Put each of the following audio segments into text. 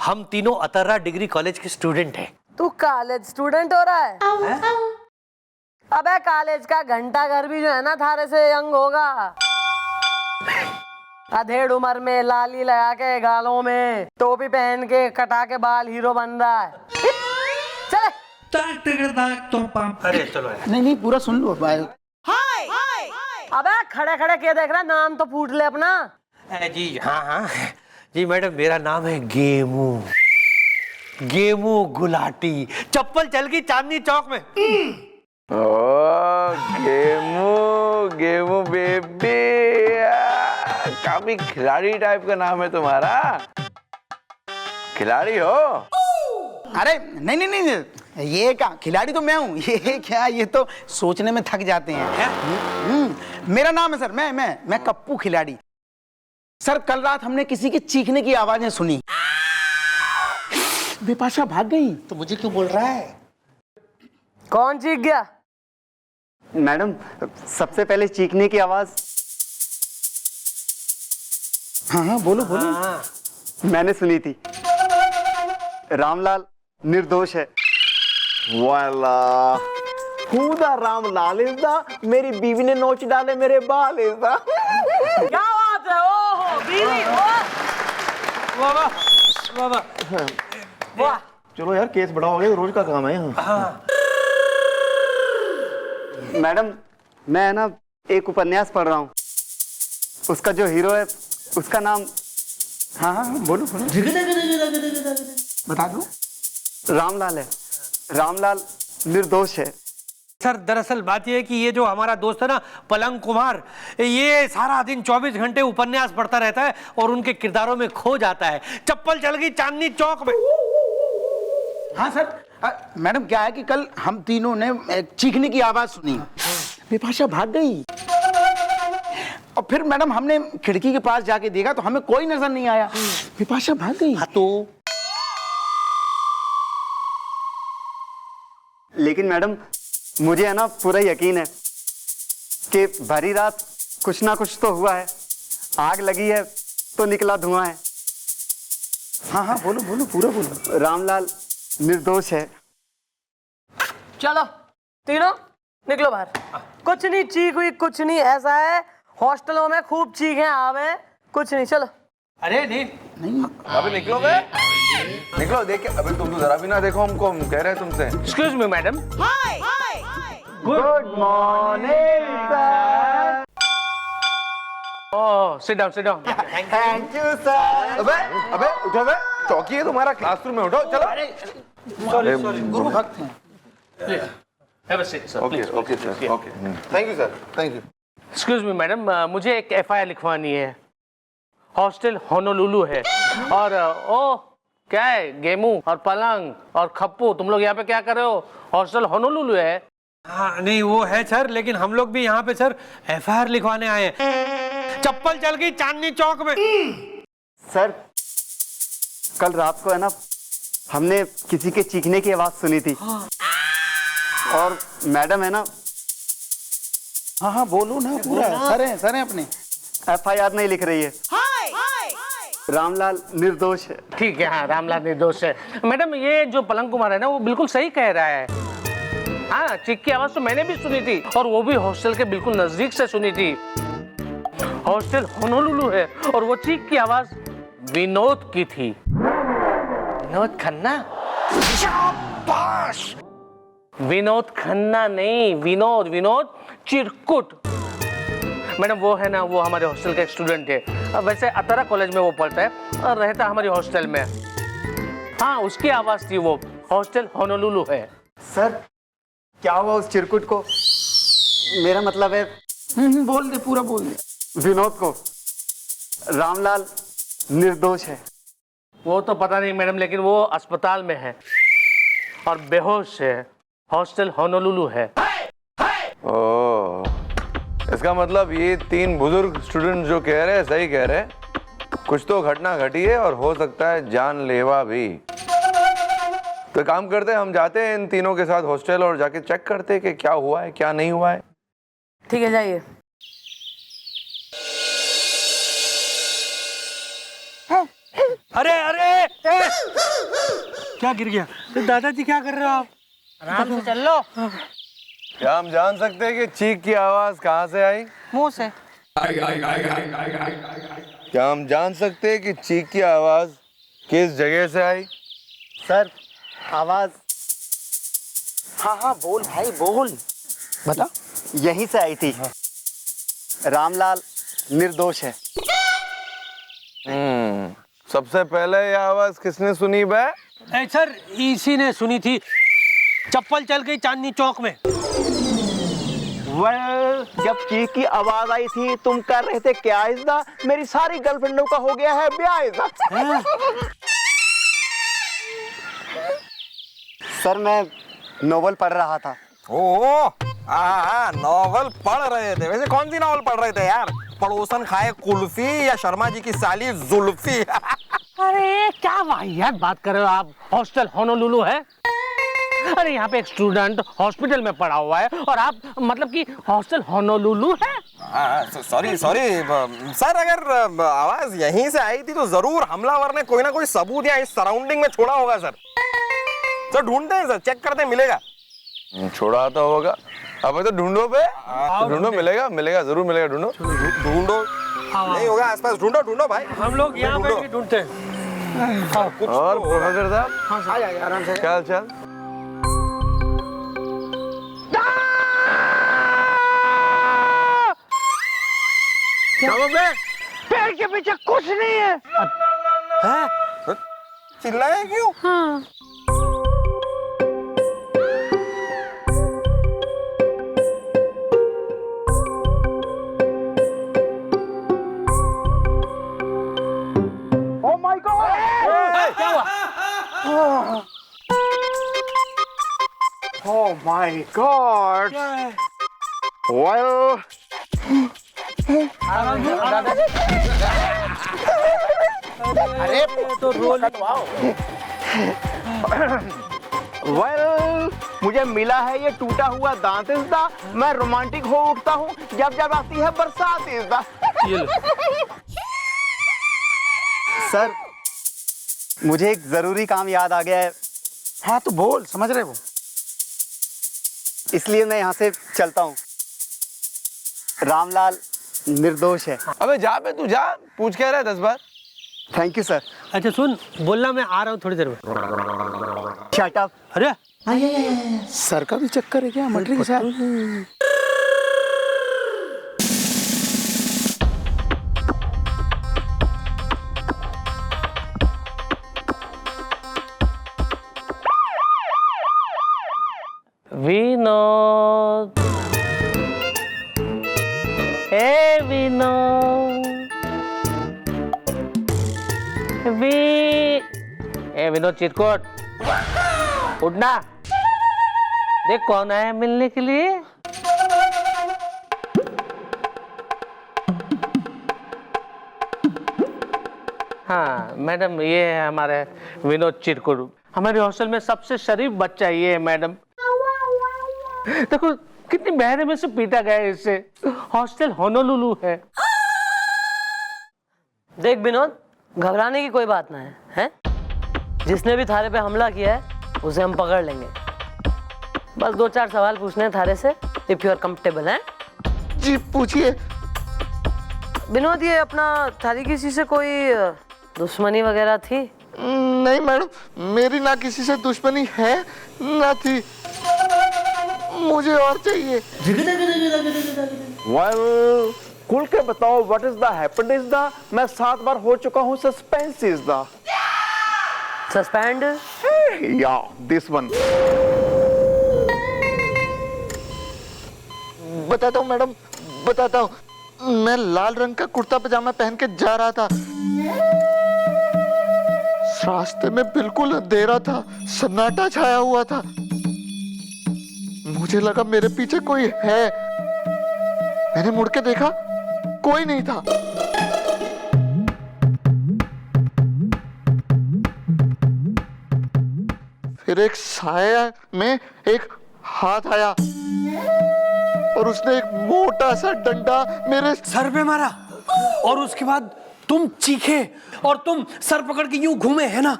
हम तीनों Atarra degree college के स्टूडेंट हैं। तू कॉलेज स्टूडेंट हो रहा है? अबे कॉलेज का घंटा घर भी जो है ना थारे से यंग होगा। अधेड़ उम्र में लाली लगा के गालों में टोपी पहन के कटा के बाल हीरो बन रहा है। चले। अरे चलो यार। नहीं पूरा सुन लो भाई। अबे खड़े खड़े क्या देख रहा है, नाम तो पूछ ले अपना। जी हाँ जी मैडम, मेरा नाम है गेमू। गेमू गुलाटी। चप्पल चल गई चांदनी चौक में। गेमू बेबी, काफी खिलाड़ी टाइप का नाम है तुम्हारा। खिलाड़ी हो? अरे नहीं, ये क्या खिलाड़ी तो मैं हूँ। ये क्या, ये तो सोचने में थक जाते हैं। मेरा नाम है सर, मैं कप्पू खिलाड़ी। सर कल रात हमने किसी के चीखने की आवाजें सुनी। बिपाशा भाग गई। तो मुझे क्यों बोल रहा है? कौन चीख गया? मैडम सबसे पहले चीखने की आवाज। हाँ बोलो। मैंने सुनी थी। रामलाल निर्दोष है। वाला खुदा रामलाल इज़दा, मेरी बीवी ने नोच डाले मेरे बाल इज़दा। क्या बात है? ओहो बीवी, वाह। चलो यार, केस बड़ा हो गया, रोज का काम है यहाँ। मैडम मैं ना एक उपन्यास पढ़ रहा हूँ। उसका जो हीरो है उसका नाम। हाँ बोलो। बता दो। रामलाल है। रामलाल निर्दोष है। सर दरअसल बात यह है कि ये जो हमारा दोस्त है ना पलंग कुमार, ये सारा दिन 24 घंटे उपन्यास पढ़ता रहता है और उनके किरदारों में खो जाता है। चप्पल चल गई चांदनी चौक में। हाँ सर, मैडम क्या है कि कल हम तीनों ने एक चीखने की आवाज सुनी। बिपाशा भाग गई और फिर मैडम हमने खिड़की के पास जाके देखा तो हमें कोई नजर नहीं आया। बिपाशा भाग गई। हाँ तो लेकिन मैडम मुझे है ना पूरा यकीन है कि भरी रात कुछ ना कुछ तो हुआ है। आग लगी है तो निकला धुआं है। हाँ बोलो पूरा बोलो। रामलाल निर्दोष है। चलो तीनों निकलो बाहर। कुछ नहीं चीख हुई, कुछ नहीं। ऐसा है हॉस्टलों में खूब चीखें आवे, कुछ नहीं। चलो। अरे नहीं। अबे निकलो बे, निकलो। देख अबे, तुम तो जरा भी ना देखो हमको, हम कह रहे हैं तुमसे। Excuse me madam. Good morning sir. Oh sit down. Thank you sir. अबे उठो बे, चौकी है तुम्हारा, क्लासरूम में उठो। चलो। गुरु भक्त हैं। Okay sir, okay. Thank you sir, thank you. Excuse me madam, मुझे एक एफआईआर लिखवानी है। हॉस्टल होनोलुलु है और क्या है, गेमू और पलंग और खप्पू, तुम लोग यहाँ पे क्या कर रहे हो? हॉस्टल होनोलुलु है। हाँ नहीं वो है सर, लेकिन हम लोग भी यहाँ पे सर एफआईआर लिखवाने आए हैं। चप्पल चल गई चांदनी चौक में। सर कल रात को है ना हमने किसी के चीखने की आवाज सुनी थी। और मैडम है ना। हाँ बोलो ना पूरा। सर हैं अपने। एफआईआर नहीं लिख रही है। रामलाल निर्दोष है। ठीक है, हाँ रामलाल निर्दोष है। मैडम ये जो पलंग कुमार है ना वो बिल्कुल सही कह रहा है। हाँ चीख की आवाज तो मैंने भी सुनी थी और वो भी हॉस्टल के बिल्कुल नजदीक से सुनी थी। हॉस्टल होनोलुलु है और वो चीख की आवाज विनोद की थी। विनोद खन्ना? शाबाश। विनोद खन्ना नहीं, विनोद चिरकुट। मैडम वो है ना, वो हमारे हॉस्टल का एक स्टूडेंट है। वैसे अतरा कॉलेज में वो पढ़ता है और रहता हमारी हॉस्टल में। हाँ उसकी आवाज थी वो। हॉस्टल होनोलुलु है। सर क्या हुआ उस चिरकुट को? मेरा मतलब है बोल दे, पूरा बोल दे। विनोद को। रामलाल निर्दोष है। वो तो पता नहीं मैडम, लेकिन वो अस्पताल में है और बेहोश है। हॉस्टल होनोलुलु है। ओह, इसका मतलब ये तीन बुजुर्ग स्टूडेंट जो कह रहे हैं सही कह रहे हैं। कुछ तो घटना घटी है और हो सकता है जानलेवा भी। तो काम करते हैं, हम जाते हैं इन तीनों के साथ हॉस्टल और जाके चेक करते हैं कि क्या हुआ है क्या नहीं हुआ है। ठीक है जाइए। अरे क्या गिर गया? दादाजी क्या कर रहे हो आप? आराम से चल लो, क्या हम जान सकते हैं कि चीख की आवाज कहाँ से आई? मुंह से। क्या हम जान सकते हैं कि चीख की आवाज किस जगह से आई? सर आवाज हाँ हाँ बोल भाई बोल, बता। यहीं से आई थी। रामलाल निर्दोष है। सबसे पहले ये आवाज किसने सुनी बे? सर इसी ने सुनी थी, चप्पल चल गई चांदनी चौक में। जब चीख की आवाज आई थी तुम कर रहे थे क्या इज़्दा? मेरी सारी गर्लफ्रेंडों का हो गया है ब्याह इज़्दा। सर मैं नोवेल पढ़ रहा था। ओह नॉवल पढ़ रहे थे। वैसे कौन सी नॉवल पढ़ रहे थे यार? पड़ोसन खाए कुल्फी या शर्मा जी की साली जुल्फी? अरे क्या वाहियात बात कर रहे हो आप? हॉस्टल होनोलुलु है? अरे यहाँ पे एक स्टूडेंट हॉस्पिटल में पड़ा हुआ है और आप मतलब कि हॉस्टल होनोलुलु है? सॉरी सर, अगर आवाज यहीं से आई थी तो जरूर हमलावर ने कोई ना कोई सबूत या इस सराउंडिंग में छोड़ा होगा सर। ढूंढते हैं सर, चेक करते हैं, मिलेगा। छोड़ा तो होगा। अब तो ढूंढो बे, ढूंढो, मिलेगा जरूर मिलेगा। ढूंढो नहीं होगा आसपास, ढूंढो भाई। हम लोग यहाँ बैठ के ढूंढते हैं। और प्रोफेसर साहब आ जाइए आराम से। क्या हाल चाल? पेड़ के पीछे कुछ नहीं है। चिल्लाए क्यों? Oh my God! क्या हुआ? Oh my God! Well, अरे तो रोल वेल मुझे मिला है ये टूटा हुआ दांत इज़्दा। मैं रोमांटिक हो उठता हूँ जब जब आती है बरसात इज़्दा। ये लो। सर मुझे एक जरूरी काम याद आ गया है, हाँ तो बोल, समझ रहे हो। इसलिए मैं यहाँ से चलता हूँ। रामलाल निर्दोष है। अबे जा बे, तू जा, पूछ क्या रहा है 10 बार? Thank you sir. अच्छा सुन, बोलना मैं आ रहा हूँ थोड़ी देर में। Shut up. अरे सर का भी चक्कर है क्या मटरी के साथ? विनोद, ए विनोद, ए विनोद चिरकुट, उठना। देख कौन आया मिलने के लिए। हाँ मैडम, ये है हमारे विनोद चिरकुट। हमारे हॉस्टल में सबसे शरीफ बच्चा ये है मैडम। देखो कितनी बहरे में से पीटा गया है इससे। हॉस्टल होनोलुलु है। देख विनोद, घबराने की कोई बात ना है, हैं? जिसने भी थारे पे हमला किया है उसे हम पकड़ लेंगे। बस 2-4 सवाल पूछने हैं थारे से, इफ यू आर कंफर्टेबल हैं। जी पूछिए। विनोद, ये अपना थारी किसी से कोई दुश्मनी वगैरह थी? नहीं मैडम, मेरी ना किसी से दुश्मनी है ना थी। मुझे और चाहिए। वेल खुल के बताओ, what is the happened is the. मैं 7 बार हो चुका हूँ सस्पेंस इज द। सस्पेंड? या दिस वन। बताता हूँ मैडम, बताता हूँ। मैं लाल रंग का कुर्ता पजामा पहन के जा रहा था। रास्ते में बिल्कुल अंधेरा था, सन्नाटा छाया हुआ था। मुझे लगा मेरे पीछे कोई है। मैंने मुड़ के देखा, कोई नहीं था। फिर एक साया में एक हाथ आया और उसने एक मोटा सा डंडा मेरे सर पे मारा और उसके बाद तुम चीखे और तुम सर पकड़ के यूं घूमे, है ना?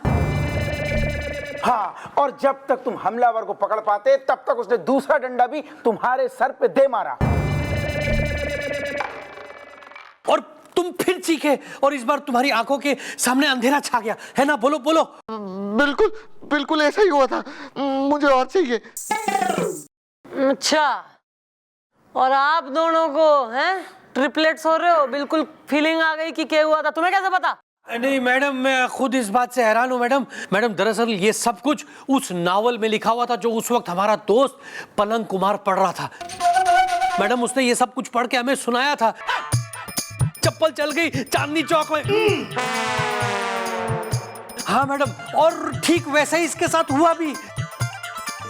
हाँ, और जब तक तुम हमलावर को पकड़ पाते तब तक उसने दूसरा डंडा भी तुम्हारे सर पे दे मारा। और तुम फिर चीखे और इस बार तुम्हारी आंखों के सामने अंधेरा छा गया, है ना? बोलो बोलो। बिल्कुल बिल्कुल ऐसा ही हुआ था, मुझे और चाहिए। अच्छा, और आप दोनों को हैं ट्रिपलेट्स हो रहे हो, बिल्कुल फीलिंग आ गई कि क्या हुआ था। तुम्हें कैसे पता? नहीं मैडम, मैं खुद इस बात से हैरान हूँ मैडम। दरअसल ये सब कुछ उस नावल में लिखा हुआ था जो उस वक्त हमारा दोस्त पलंग कुमार पढ़ रहा था। मैडम, उसने ये सब कुछ पढ़ के हमें सुनाया था। चप्पल चल गई चांदनी चौक में। हाँ मैडम, और ठीक वैसे ही इसके साथ हुआ भी।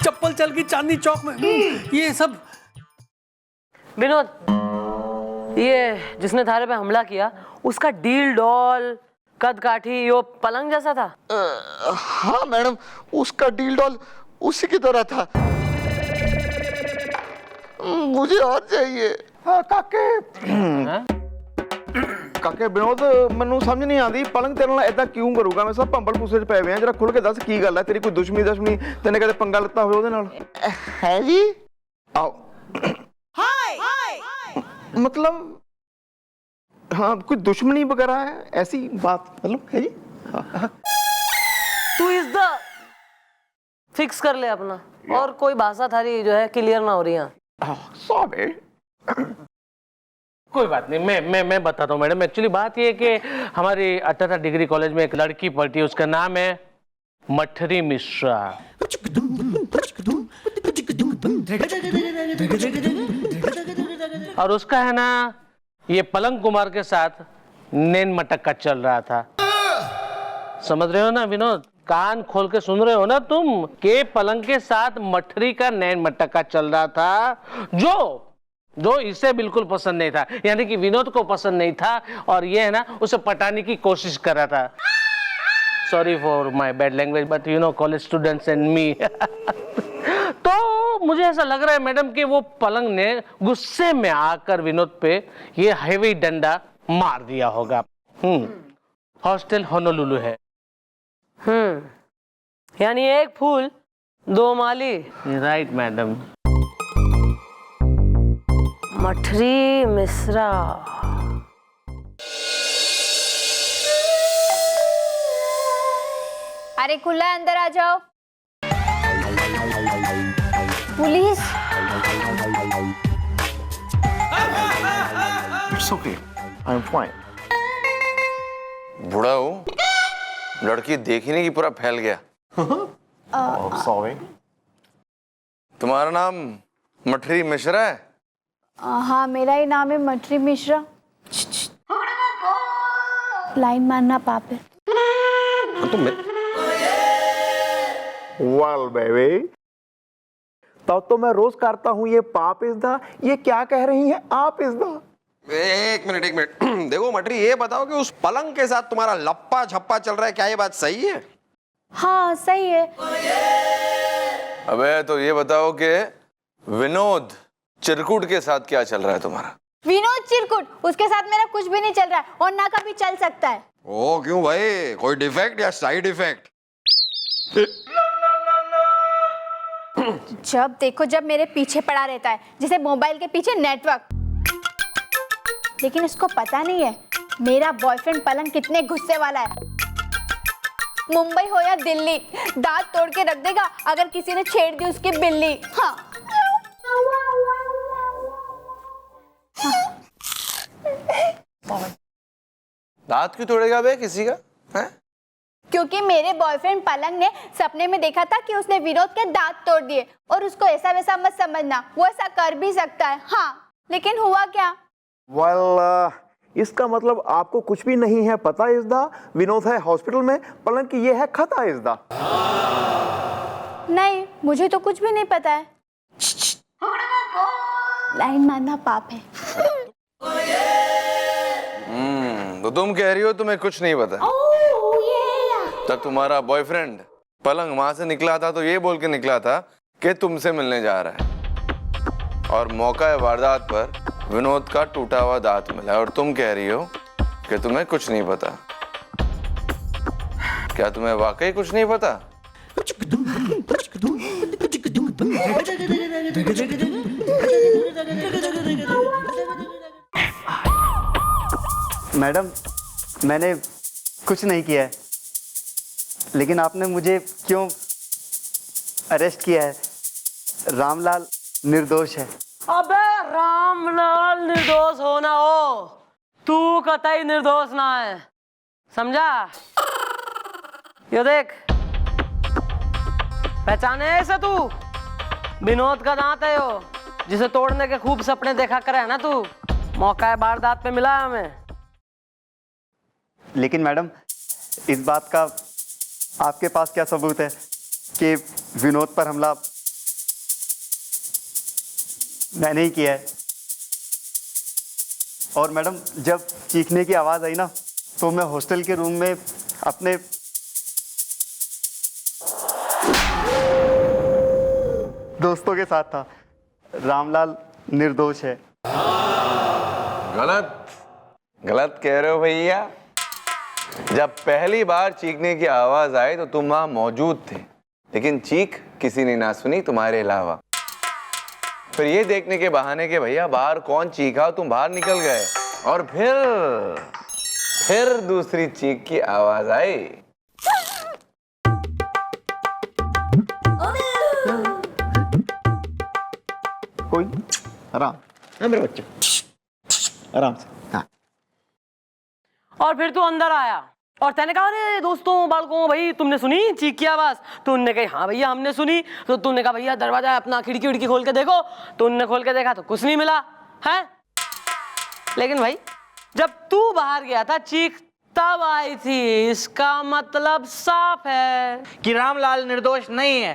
चप्पल चल गई चांदनी चौक में। ये सब। विनोद, ये जिसने थारे पे हमला किया उसका डील डॉल कद काठी यो पलंग जैसा था? हाँ मैडम, उसका डील डॉल उसी की तरह था। मुझे और चाहिए। हाँ, ਕਾਕੇ ਵਿਨੋਦ, ਮੈਨੂੰ ਸਮਝ ਨਹੀਂ ਆਉਂਦੀ ਪਲੰਗ ਤੇਰੇ ਨਾਲ ਇਦਾਂ ਕਿਉਂ ਕਰੂਗਾ? ਮੈਂ ਸਭ ਭੰਬਲ ਭੂਸੇ 'ਚ ਪਏ ਹੋਏ ਆ, ਜਰਾ ਖੁੱਲ ਕੇ ਦੱਸ ਕੀ ਗੱਲ ਹੈ? ਤੇਰੀ ਕੋਈ ਦੁਸ਼ਮਣੀ ਤੈਨੇ ਕਦੇ ਪੰਗਾ ਲੱਤਾ ਹੋਵੇ ਉਹਦੇ ਨਾਲ? है जी? आओ। मतलब हाँ, कोई दुश्मनी वगैरह है, ऐसी बात मतलब है जी? तू इस द फिक्स कर ले अपना, और कोई भाषा थारी जो है क्लियर ना हो रही है। सॉरी। कोई बात नहीं, मैं बताता हूँ मैडम। एक्चुअली बात ये है कि हमारी 18 डिग्री कॉलेज में एक लड़की पढ़ती है, उसका नाम है मठरी मिश्रा। और उसका है ना ये पलंग कुमार के साथ नैन मटक्का चल रहा था। समझ रहे हो ना विनोद? कान खोल के सुन रहे हो ना तुम? के पलंग के साथ मठरी का नैन मटक्का चल रहा था, जो इसे बिल्कुल पसंद नहीं था, यानी कि विनोद को पसंद नहीं था, और ये है ना उसे पटाने की कोशिश कर रहा था। Sorry for my bad language, but you know college students and me. तो मुझे ऐसा लग रहा है मैडम कि वो पलंग ने गुस्से में आकर विनोद पे ये हैवी डंडा मार दिया होगा। हॉस्टल होनोलुलु है। यानी एक फूल दो माली। Right madam. मठरी मिश्रा। अरे खुला है, अंदर आ जाओ। Police. It's okay. I'm fine. बूढ़ा हूँ, लड़की देखने की पूरा फैल गया। Sorry. तुम्हारा नाम मठरी मिश्रा है? हाँ, मेरा ही नाम है मठरी मिश्रा। लाइन मारना पाप है। Well, baby. तब तो मैं रोज करता हूँ ये पाप इस दा, ये क्या कह रही हैं आप इस दा? एक मिनट देखो मटरी, ये बताओ कि उस पलंग के साथ तुम्हारा लप्पा झप्पा चल रहा है, क्या ये बात सही है? हाँ सही है। अबे तो ये बताओ कि विनोद चिरकुट के साथ क्या चल रहा है तुम्हारा? विनोद चिरकुट, उसके साथ मेरा कुछ भी नहीं चल रहा है और ना कभी चल सकता है। ओ क्यों भाई, कोई डिफेक्ट या साइड इफेक्ट? जब देखो जब मेरे पीछे पड़ा रहता है, जैसे मोबाइल के पीछे नेटवर्क। लेकिन उसको पता नहीं है मेरा बॉयफ्रेंड पलंग कितने गुस्से वाला है। मुंबई हो या दिल्ली, दांत तोड़ के रख देगा अगर किसी ने छेड़ दी उसकी बिल्ली। हाँ। दांत क्यों तोड़ेगा बे किसी का? हैं? क्योंकि मेरे बॉयफ्रेंड पलंग ने सपने में देखा था कि उसने विनोद के दांत तोड़ दिए, और उसको ऐसा वैसा मत समझना, वो ऐसा कर भी सकता है। हाँ, लेकिन हुआ क्या? इसका मतलब आपको कुछ भी नहीं है पता इस दा? विनोद है हॉस्पिटल में, पलंग की ये है खता इस दा? नहीं, मुझे तो कुछ भी नहीं पता है। लाइन मारना पाप है। तो तुम कह रही हो तुम्हें कुछ नहीं पता? तब तुम्हारा बॉयफ्रेंड पलंग वहां से निकला था तो ये बोल के निकला था कि तुमसे मिलने जा रहा है, और मौका वारदात पर विनोद का टूटा हुआ दांत मिला, और तुम कह रही हो कि तुम्हें कुछ नहीं पता। क्या तुम्हें वाकई कुछ नहीं पता? मैडम, मैंने कुछ नहीं किया है, लेकिन आपने मुझे क्यों अरेस्ट किया है? रामलाल निर्दोष है। अबे रामलाल निर्दोष हो ना हो, तू कतई निर्दोष ना है, समझा? यो देख, पहचाने ऐसे तू? विनोद का दांत है यो, जिसे तोड़ने के खूब सपने देखा करे है ना तू। मौका है वारदात पे मिला है हमें। लेकिन मैडम, इस बात का आपके पास क्या सबूत है कि विनोद पर हमला मैंने ही किया है? और मैडम, जब चीखने की आवाज आई ना, तो मैं हॉस्टल के रूम में अपने दोस्तों के साथ था। रामलाल निर्दोष है। गलत गलत कह रहे हो भैया। जब पहली बार चीखने की आवाज आई तो तुम वहां मौजूद थे, लेकिन चीख किसी ने ना सुनी तुम्हारे अलावा। फिर ये देखने के बहाने के भैया बाहर कौन चीखा, तुम बाहर निकल गए और फिर दूसरी चीख की आवाज आई। कोई आराम। हाँ मेरे बच्चे, आराम से। हाँ और फिर तू अंदर आया और तैने कहा अरे दोस्तों बालकों भाई तुमने सुनी चीख की आवाज? तो उनने कही हाँ भैया हमने सुनी। तो तूने कहा भैया दरवाजा अपना खिड़की उड़की खोल के देखो। तो उनने खोल के देखा तो कुछ नहीं मिला है। लेकिन भाई जब तू बाहर गया था चीख तब आई थी, इसका मतलब साफ है कि रामलाल निर्दोष नहीं है।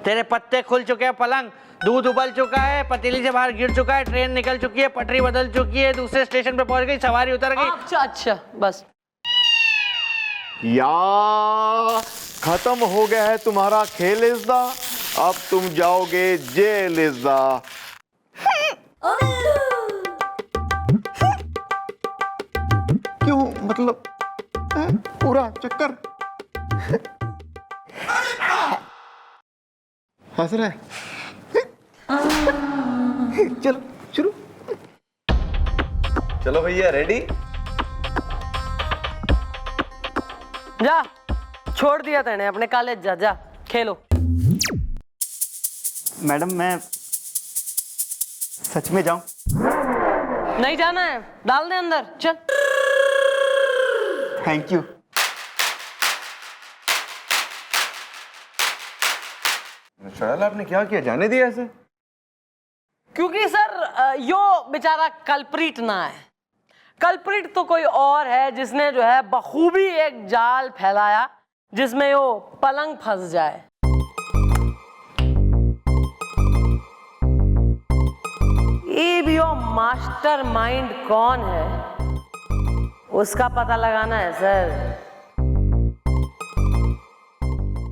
तेरे पत्ते खुल चुके हैं पलंग, दूध उबल चुका है, पतीली से बाहर गिर चुका है, ट्रेन निकल चुकी है, पटरी बदल चुकी है, दूसरे स्टेशन पे पहुंच गई, सवारी उतर गई। अच्छा अच्छा बस। या खत्म हो गया है तुम्हारा खेल इज़्ज़ा, अब तुम जाओगे जेल इज़्ज़ा। क्यों मतलब पूरा चक्कर हंस रहा है? चलो शुरू। चलो भैया रेडी? जा छोड़ दिया तैने अपने कॉलेज, जा जा खेलो। मैडम, मैं सच में जाऊं? नहीं जाना है, डाल दे अंदर, चल। Thank you. शायद आपने क्या किया, जाने दिया ऐसे? क्योंकि सर यो बेचारा कल्प्रिट ना है। कल्प्रिट तो कोई और है जिसने जो है बखूबी एक जाल फैलाया जिसमें यो पलंग फंस जाए। ये भी यो मास्टरमाइंड कौन है उसका पता लगाना है सर।